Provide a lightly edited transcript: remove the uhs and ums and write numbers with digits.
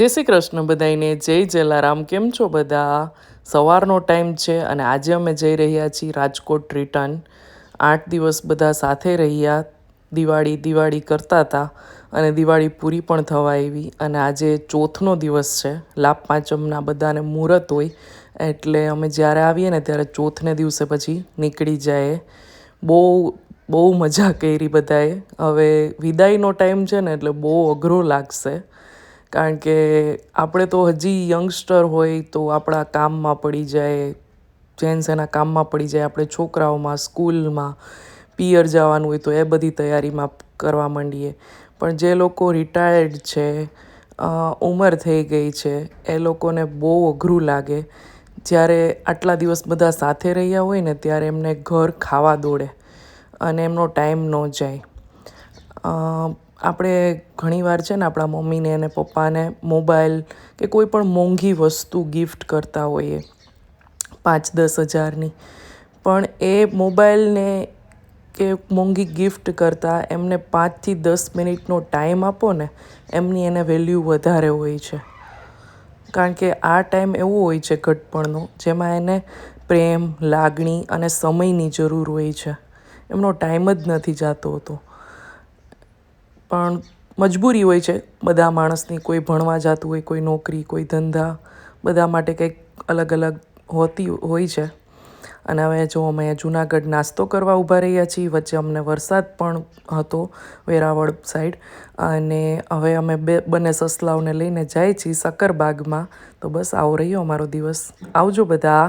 જય શ્રી કૃષ્ણ બધાઈને, જય જલારામ. કેમ છો બધા? સવારનો ટાઈમ છે અને આજે અમે જઈ રહ્યા છીએ રાજકોટ રિટર્ન. 8 દિવસ બધા સાથે રહ્યા, દિવાળી કરતા હતા અને દિવાળી પૂરી પણ થવા આવી અને આજે ચોથનો દિવસ છે. લાભ પાંચમના બધાને મુહૂર્ત હોય એટલે અમે જ્યારે આવીએ ને ત્યારે ચોથને દિવસે પછી નીકળી જાય. બહુ બહુ મજા કરી બધાએ. હવે વિદાયનો ટાઈમ છે ને એટલે બહુ અઘરો લાગશે, કારણ કે આપણે તો હજી યંગસ્ટર હોય તો આપણા કામમાં પડી જાય, જેન્ટ્સ એના કામમાં પડી જાય, આપણે છોકરાઓમાં સ્કૂલમાં પિયર જવાનું હોય તો એ બધી તૈયારીમાં કરવા માંડીએ. પણ જે લોકો રિટાયર્ડ છે, ઉંમર થઈ ગઈ છે, એ લોકોને બહુ અઘરું લાગે. જ્યારે આટલા દિવસ બધા સાથે રહ્યા હોય ને ત્યારે એમને ઘર ખાવા દોડે અને એમનો ટાઈમ ન જાય. આપણે ઘણીવાર છે ને આપણા મમ્મીને અને પપ્પાને મોબાઈલ કે કોઈ પણ મોંઘી વસ્તુ ગિફ્ટ કરતા હોઈએ, 5-10 હજારની. પણ એ મોબાઈલને કે મોંઘી ગિફ્ટ કરતાં એમને 5થી 10 મિનિટનો ટાઈમ આપો ને, એમની એને વેલ્યુ વધારે હોય છે. કારણ કે આ ટાઈમ એવો હોય છે ઘડપણનો, જેમાં એને પ્રેમ, લાગણી અને સમયની જરૂર હોય છે. એમનો ટાઈમ જ નથી જતો હોતો. પણ મજબૂરી હોય છે બધા માણસની. કોઈ ભણવા જતું હોય, કોઈ નોકરી, કોઈ ધંધા, બધા માટે કંઈક અલગ અલગ હોય છે. અને હવે જો અમે જુનાગઢ નાસ્તો કરવા ઊભા રહ્યા છીએ, વચ્ચે અમને વરસાદ પણ હતો વેરાવળ સાઈડ, અને હવે અમે બંને સસલાઓને લઈને જાય છીએ સક્કરબાગમાં. તો બસ આવો રહ્યો અમારો દિવસ. આવજો બધા.